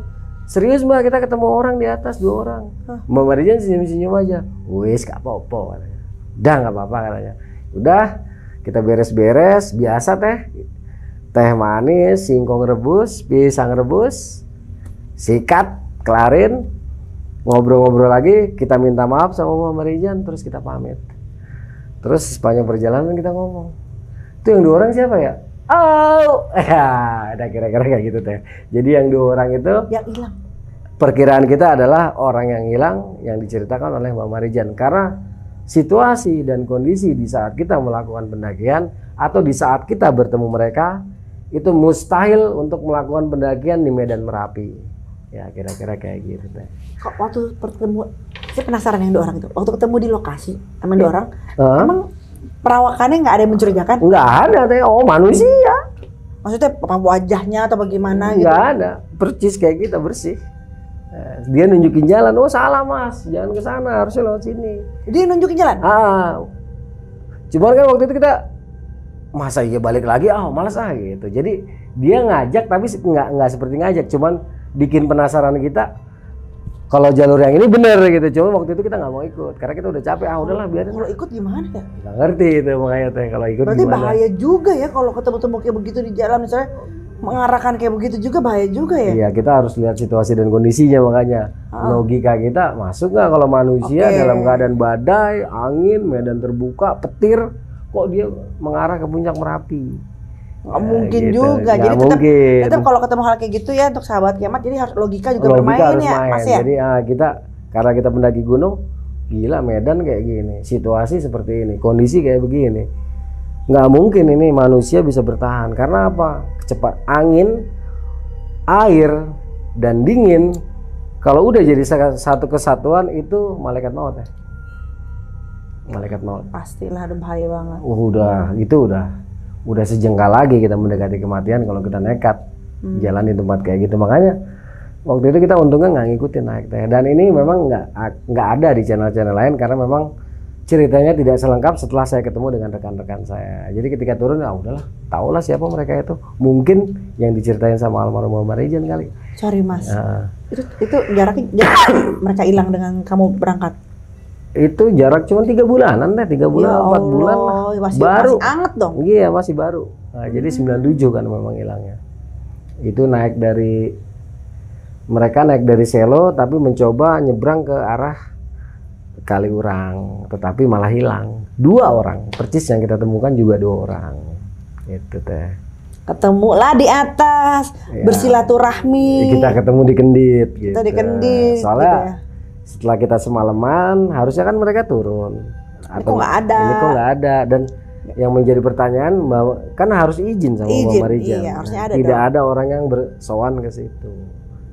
serius Mbak kita ketemu orang di atas 2 orang. Mbak Marijan senyum-senyum aja. Wis gak apa-apa katanya. Udah gak apa-apa katanya. Udah kita beres-beres biasa teh manis, singkong rebus, pisang rebus, sikat, kelarin. Ngobrol-ngobrol lagi, kita minta maaf sama Mama Rijan, terus kita pamit. Terus sepanjang perjalanan kita ngomong, itu yang 2 orang siapa ya? Oh, ada kira-kira kayak gitu teh. Jadi yang 2 orang itu yang hilang. Perkiraan kita adalah orang yang hilang yang diceritakan oleh Mama Rijan. Karena situasi dan kondisi di saat kita melakukan pendakian atau di saat kita bertemu mereka itu mustahil untuk melakukan pendakian di Medan Merapi. Ya kira-kira kayak gitu teh. Kok waktu bertemu, saya penasaran yang 2 orang itu. Waktu ketemu di lokasi sama 2 orang, emang perawakannya nggak ada yang mencurigakan? Nggak ada teh. Oh manusia. Maksudnya apa wajahnya atau bagaimana gitu? Nggak ada. Percis kayak kita bersih. Dia nunjukin jalan. Oh salah mas, jangan ke sana, harusnya lewat sini. Dia nunjukin jalan? Cuman kan waktu itu kita masa iya balik lagi, malas gitu. Jadi dia ngajak tapi nggak seperti ngajak, cuman bikin penasaran kita kalau jalur yang ini bener gitu. Cuma waktu itu kita nggak mau ikut karena kita udah capek. Udahlah biarin. Kalau ikut gimana ya? Nggak ngerti itu makanya teh kalau ikut. Berarti gimana. bahaya juga ya kalau ketemu-temu kayak begitu di jalan, misalnya mengarahkan kayak begitu juga bahaya juga ya. Iya, kita harus lihat situasi dan kondisinya, makanya logika kita masuk nggak kalau manusia dalam keadaan badai, angin, medan terbuka, petir, kok dia mengarah ke puncak Merapi? Nggak mungkin gitu. juga. Nggak Jadi tetap kalau ketemu hal kayak gitu ya untuk sahabat kiamat, jadi harus logika juga bermain ya, Mas ya. Jadi kita karena kita pendaki gunung, gila Medan kayak gini, situasi seperti ini, kondisi kayak begini, nggak mungkin ini manusia bisa bertahan. Karena apa? Cepat angin, air, dan dingin. Kalau udah jadi satu kesatuan itu malaikat maut ya. Malaikat maut. Pastilah ada bahaya banget. Udah sejengkal lagi kita mendekati kematian kalau kita nekat. jalan di tempat kayak gitu. Makanya waktu itu kita untungnya nggak ngikutin naik teh. Dan ini memang nggak ada di channel-channel lain karena memang ceritanya tidak selengkap setelah saya ketemu dengan rekan-rekan saya. Jadi ketika turun ya udahlah, tahulah siapa mereka itu. Mungkin yang diceritain sama almarhum Mbak Marijan kali. Sorry Mas. Itu jaraknya mereka hilang dengan kamu berangkat. Itu jarak cuma 3 bulanan deh, 3 bulan, 4 bulan baru. Masih anget dong. Iya, masih baru. Nah, jadi 97 kan memang hilangnya. Itu mereka naik dari Selo tapi mencoba nyebrang ke arah Kaliurang, tetapi malah hilang. 2 orang, percis yang kita temukan juga 2 orang. Itu teh. Ketemulah di atas, Ya. bersilaturahmi. Kita ketemu di Kendit gitu. Kita di Kendit. Soalnya gitu ya. setelah kita semalaman, harusnya kan mereka turun. Ini kok nggak ada. Ini kok nggak ada. Dan yang menjadi pertanyaan bahwa kan harus izin sama Mbak Marijan. Iya, harusnya ada Tidak dong. ada orang yang bersowan ke situ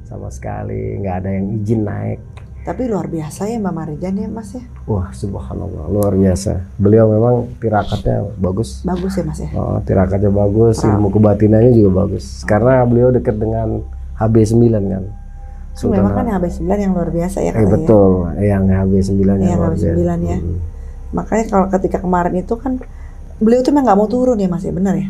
sama sekali, nggak ada yang izin naik. Tapi luar biasa ya Mbak Marijan ya Mas ya. Wah, subhanallah, luar biasa. Beliau memang tirakatnya bagus. Bagus ya Mas ya. Oh, tirakatnya bagus, ilmu kebatinannya juga bagus. Karena beliau dekat dengan HB9 kan. Memang kan yang HB9 yang luar biasa ya katanya. Betul, yang HB9 yang Yang luar biasa. HB9 ya. Makanya kalau ketika kemarin itu kan beliau tuh memang nggak mau turun ya Mas ya, benar ya.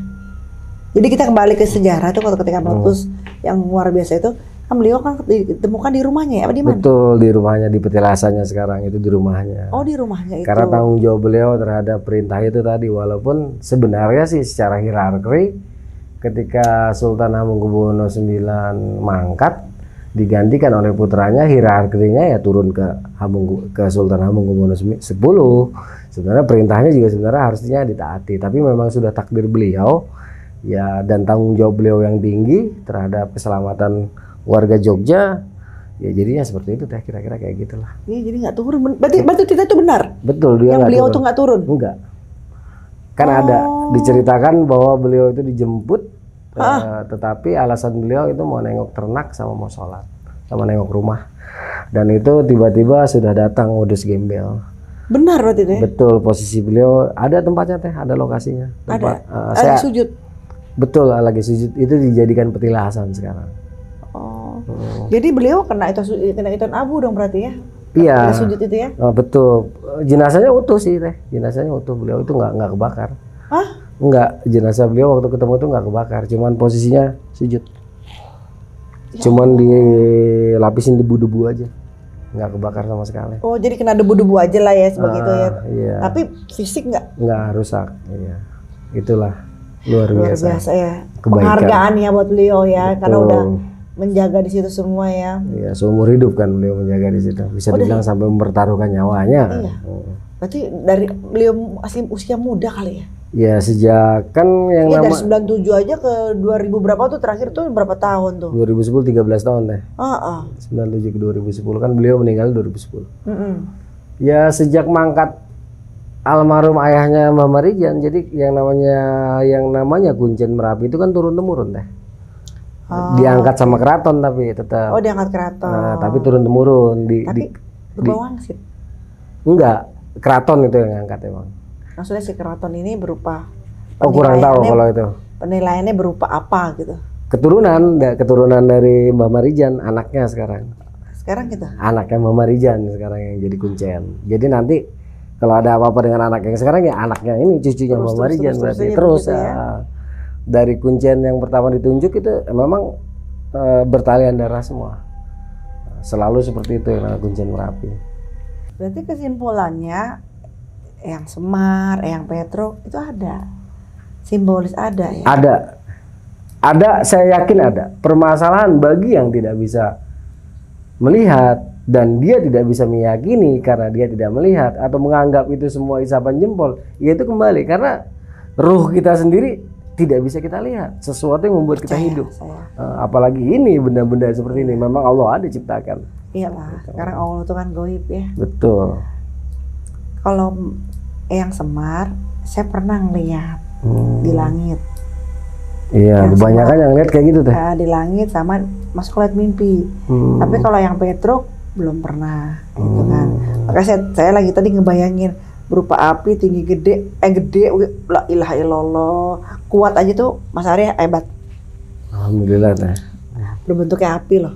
Jadi kita kembali ke sejarah tuh kalau ketika meletus yang luar biasa itu kan beliau kan ditemukan di rumahnya ya, apa di mana? Betul, di rumahnya, di petilasannya sekarang itu di rumahnya. Oh, di rumahnya itu. Karena tanggung jawab beliau terhadap perintah itu tadi, walaupun sebenarnya sih secara hierarki ketika Sultan Hamengkubuwono IX mangkat digantikan oleh putranya, hierarkinya ya turun ke Sultan Hamengkubuwono X. Sebenarnya perintahnya juga sebenarnya harusnya ditaati, tapi memang sudah takdir beliau ya, dan tanggung jawab beliau yang tinggi terhadap keselamatan warga Jogja ya, jadinya seperti itu teh, kira-kira kayak gitulah. Iya, jadi nggak turun. Berarti kita itu benar. Betul, dia Yang nggak beliau turun. tuh nggak turun. Enggak. Kan ada diceritakan bahwa beliau itu dijemput, tetapi alasan beliau itu mau nengok ternak sama mau sholat, sama nengok rumah. Dan itu tiba-tiba sudah datang modus gembel. Benar berarti deh. Betul, posisi beliau ada tempatnya teh, ada lokasinya. Tempat, Ada sujud. Betul, lagi sujud, itu dijadikan petilasan sekarang. Oh. Jadi beliau kena itu abu dong berarti ya? Iya. Kena sujud itu ya? Oh, betul. Jenazahnya utuh sih teh. Jenazahnya utuh, beliau itu nggak kebakar. Hah? Enggak, jenazah beliau waktu ketemu itu nggak kebakar, cuman posisinya sujud. Cuman dilapisin debu-debu aja, nggak kebakar sama sekali. Oh, jadi kena debu-debu aja lah ya sebagai itu ya. Iya. Tapi fisik nggak rusak. Iya. Itulah luar biasa ya. Kebaikan. Penghargaan ya buat beliau ya, karena Betul. udah menjaga di situ semua ya. Iya, seumur hidup kan beliau menjaga di situ. Bisa dibilang sampai mempertaruhkan nyawanya. Iya. Berarti dari beliau masih usia muda kali ya? Ya sejak kan yang Iya, nama dari 97 aja ke 2000 berapa tuh terakhir tuh berapa tahun tuh? 2010 13 tahun deh. 97 ke 2010 kan beliau meninggal 2010. Ya sejak mangkat almarhum ayahnya Mbak Marijan, jadi yang namanya Kuncen Merapi itu kan turun temurun deh. Diangkat sama keraton tapi tetap. Oh, diangkat keraton. Nah, tapi turun temurun tapi berupa wangsit. Enggak, keraton itu yang ngangkat emang. Maksudnya si keraton ini berupa Kurang tahu kalau itu. Penilaiannya berupa apa gitu? Keturunan dari Mbak Marijan, anaknya sekarang. Sekarang gitu. Anaknya Mbak Marijan sekarang yang jadi Kuncen. Jadi nanti kalau ada apa-apa dengan anak yang sekarang ya anaknya ini cucunya Mbak Marijan berarti terus ya. Dari Kuncen yang pertama ditunjuk itu memang bertalian darah semua. Selalu seperti itu yang Kuncen Merapi. Berarti kesimpulannya yang Semar, yang Petruk itu ada. Simbolis ada ya? Ada, saya yakin ada. Permasalahan bagi yang tidak bisa melihat dan dia tidak bisa meyakini karena dia tidak melihat atau menganggap itu semua isapan jempol, ya itu kembali karena ruh kita sendiri tidak bisa kita lihat, sesuatu yang membuat kita hidup. Apalagi ini benda-benda seperti ini memang Allah ada ciptakan. Iyalah, sekarang Allah itu kan goib ya. Betul. Kalau yang Semar, saya pernah ngeliat di langit. Iya, kebanyakan yang lihat kayak gitu teh. Di langit sama masuk lihat mimpi. Tapi kalau yang Petruk belum pernah, gitu kan. Makanya saya lagi tadi ngebayangin berupa api tinggi gede, la ilaha illallah, kuat aja tuh Mas Arya hebat. Alhamdulillah teh. Berbentuknya api loh.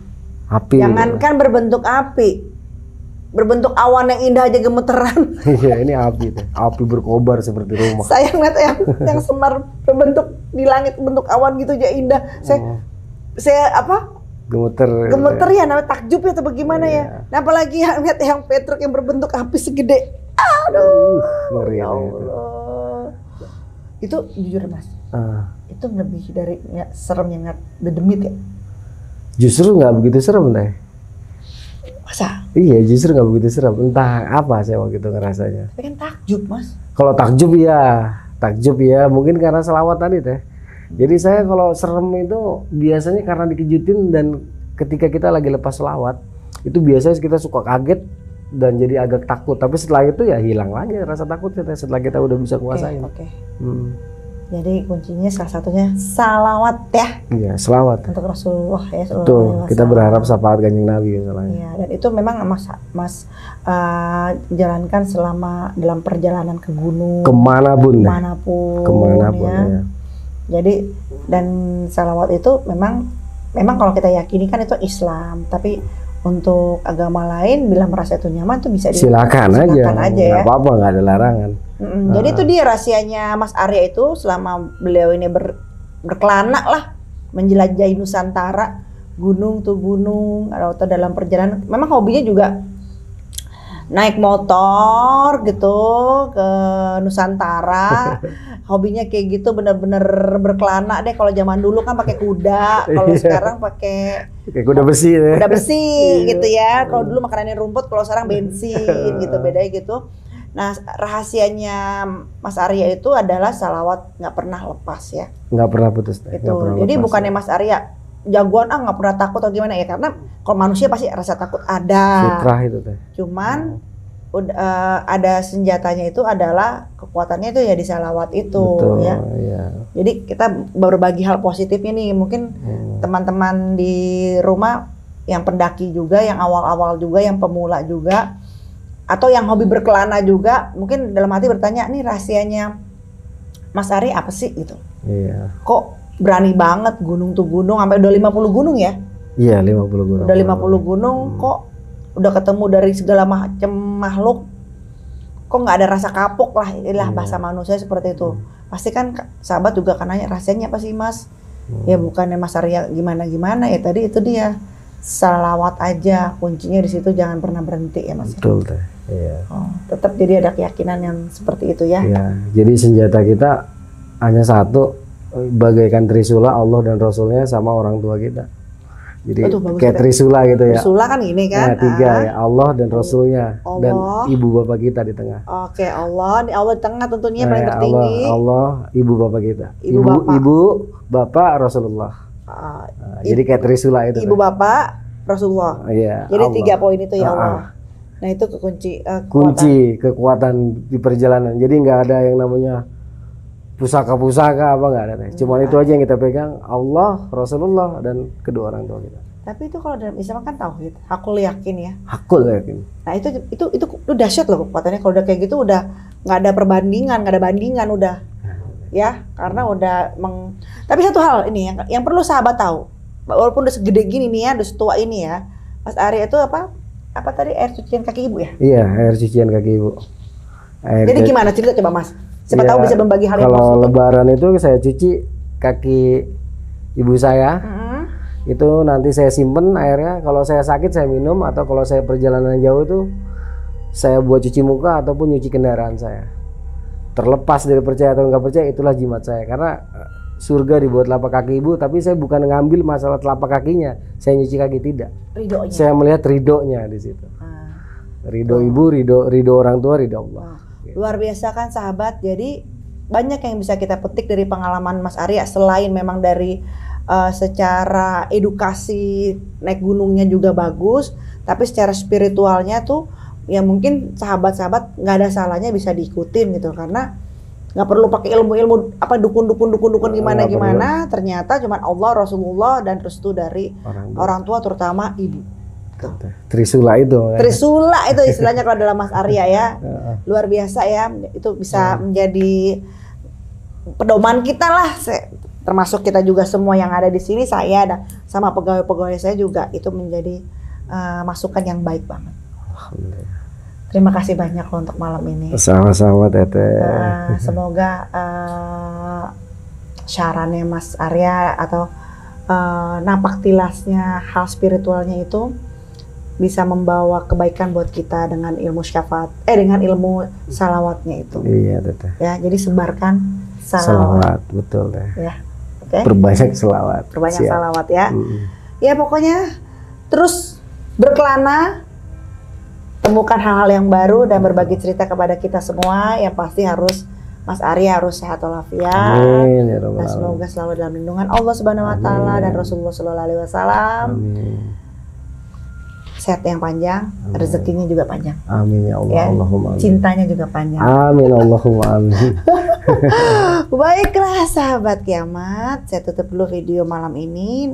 Api. Jangankan berbentuk api, berbentuk awan yang indah aja gemeteran. Iya, ini api teh. Api berkobar seperti rumah. Saya ngeliat yang semar berbentuk di langit bentuk awan gitu aja indah. Saya apa? Gemeter ya, namanya takjub ya atau bagaimana ya. Nah, apalagi yang lihat yang Petruk yang berbentuk api segede. Aduh. Ngeri Ya ya. Allah. Itu jujur Mas. Itu lebih dari serem yang The Demit ya. Justru nggak begitu serem teh. Masa? Iya, justru nggak begitu serem. Entah apa saya waktu itu ngerasanya. Tapi kan takjub Mas. Kalau takjub ya, mungkin karena selawat tadi teh. Jadi saya kalau serem itu biasanya karena dikejutin dan ketika kita lagi lepas selawat itu biasanya kita suka kaget dan jadi agak takut. Tapi setelah itu ya hilang lagi rasa takutnya teh setelah kita udah bisa kuasain. Oke. Jadi kuncinya salah satunya salawat ya. Iya, selawat. Untuk Rasulullah ya. Betul. Kita berharap syafaat kanjeng Nabi misalnya. Iya, dan itu memang Mas jalankan selama dalam perjalanan ke gunung. Kemanapun ya. Jadi dan salawat itu memang kalau kita yakini kan itu Islam, tapi untuk agama lain bila merasa itu nyaman tuh bisa silakan aja ya. Nggak apa-apa, nggak ada larangan. Jadi itu dia rahasianya Mas Arya itu selama beliau ini berkelana lah menjelajahi Nusantara, gunung atau dalam perjalanan. Memang hobinya juga naik motor gitu ke Nusantara. Hobinya kayak gitu, bener-bener berkelana deh. Kalau zaman dulu kan pakai kuda, kalau sekarang pakai kuda besi ya. Kuda besi gitu ya. Kalau dulu makanannya rumput, kalau sekarang bensin gitu, bedanya gitu. Nah, rahasianya Mas Arya itu adalah salawat nggak pernah lepas ya. Nggak pernah putus. Itu. Jadi bukannya Mas Arya jagoan nggak pernah takut atau gimana ya, karena kalau manusia pasti rasa takut ada. Fitrah itu teh. Cuman ada senjatanya itu adalah kekuatannya itu ya di salawat itu. Betul, ya. Iya. Jadi kita berbagi hal positifnya nih, mungkin teman-teman di rumah yang pendaki juga, yang awal-awal juga, yang pemula juga, atau yang hobi berkelana juga, mungkin dalam hati bertanya, nih rahasianya Mas Ari apa sih gitu? Iya. Kok berani banget gunung tuh gunung, sampai udah 50 gunung ya? Iya, 50 gunung. Udah 50 gunung, kok udah ketemu dari segala macam makhluk, kok nggak ada rasa kapok lah, inilah bahasa manusia seperti itu. Pasti kan sahabat juga kan nanya, rahasianya apa sih Mas? Ya bukannya Mas Arya gimana-gimana ya, tadi itu dia salawat aja, kuncinya di situ, jangan pernah berhenti ya Mas. Betul teh. Iya. Tetap jadi ada keyakinan yang seperti itu ya. Iya. Jadi senjata kita hanya satu, bagaikan Trisula, Allah dan Rasulnya sama orang tua kita. Jadi kayak Trisula gitu ya. Trisula kan ini kan. Nah, 3 ya, Allah dan Rasulnya Allah. dan ibu bapak kita di tengah. Oke, Allah di tengah tentunya paling tertinggi. Allah, ibu bapak kita. Bapak. Ibu bapak Rasulullah. Jadi kayak Trisula itu. Ibu bapak Rasulullah. Iya. Jadi Allah. 3 poin itu ya Allah. Nah itu kunci kekuatan di perjalanan. Jadi nggak ada yang namanya pusaka apa nggak ada. Cuman itu aja yang kita pegang, Allah, Rasulullah dan kedua orang tua kita. Tapi itu kalau dalam Islam kan tauhid, hakul yakin ya. Hakul yakin. Nah itu dahsyat loh kekuatannya. Kalau udah kayak gitu udah nggak ada perbandingan, nggak ada bandingan udah. Ya, karena udah Tapi satu hal ini yang perlu sahabat tahu, walaupun udah segede gini nih ya, udah setua ini ya, Mas Arya itu apa tadi, air cucian kaki ibu ya? Iya, air cucian kaki ibu. Jadi gimana cerita coba Mas? Siapa tahu bisa membagi hal yang positif. Kalau lebaran itu saya cuci kaki ibu saya. Itu nanti saya simpen airnya, kalau saya sakit saya minum, atau kalau saya perjalanan jauh itu saya buat cuci muka ataupun nyuci kendaraan saya. Terlepas dari percaya atau nggak percaya, itulah jimat saya. Karena surga dibuat telapak kaki ibu, tapi saya bukan ngambil masalah telapak kakinya, saya nyuci kaki tidak. Ridhonya. Saya melihat ridhonya di situ. Ridho ibu, ridho orang tua, ridho Allah. Luar biasa kan sahabat. Jadi banyak yang bisa kita petik dari pengalaman Mas Arya, selain memang dari secara edukasi naik gunungnya juga bagus, tapi secara spiritualnya tuh ya mungkin sahabat-sahabat nggak ada salahnya bisa diikutin gitu, karena nggak perlu pakai ilmu apa dukun gimana, ternyata cuma Allah, Rasulullah dan restu dari orang tua terutama ibu. Trisula itu istilahnya kalau dalam Mas Arya ya. Luar biasa ya, itu bisa menjadi pedoman kita lah termasuk kita juga semua yang ada di sini, saya dan sama pegawai-pegawai saya juga itu menjadi masukan yang baik banget. Alhamdulillah. Terima kasih banyak loh untuk malam ini. Sama-sama Teteh. Semoga syarannya Mas Arya atau napak tilasnya hal spiritualnya itu bisa membawa kebaikan buat kita dengan ilmu syafaat, dengan ilmu salawatnya itu. Iya Teteh. Ya, jadi sebarkan salawat. Selawat, betul deh. Ya, oke. Perbanyak selawat. Perbanyak Siap. salawat ya. Mm. Ya pokoknya terus berkelana, temukan hal-hal yang baru dan berbagi cerita kepada kita semua. Yang pasti harus Mas Arya harus sehat walafiat. Amin ya rabbal Dan alamin. semoga selalu dalam lindungan Allah Subhanahu wa taala dan Rasulullah sallallahu alaihi wasallam. Amin. Sehat yang panjang, rezekinya juga panjang. Amin ya Allah. Ya, Allahumma amin. cintanya juga panjang. Amin Allahumma amin. Baiklah sahabat kiamat, saya tutup dulu video malam ini.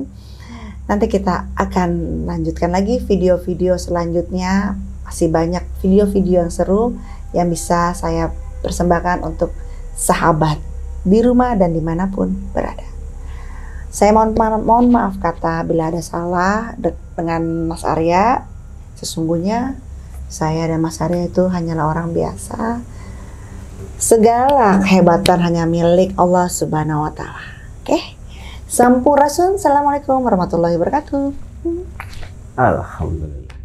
Nanti kita akan lanjutkan lagi video-video selanjutnya. Masih banyak video-video yang seru yang bisa saya persembahkan untuk sahabat di rumah dan dimanapun berada. Saya mohon maaf kata bila ada salah dengan Mas Arya. Sesungguhnya saya dan Mas Arya itu hanyalah orang biasa. Segala kehebatan hanya milik Allah Subhanahu wa taala. Oke. Sampurasun. Assalamualaikum warahmatullahi wabarakatuh. Alhamdulillah.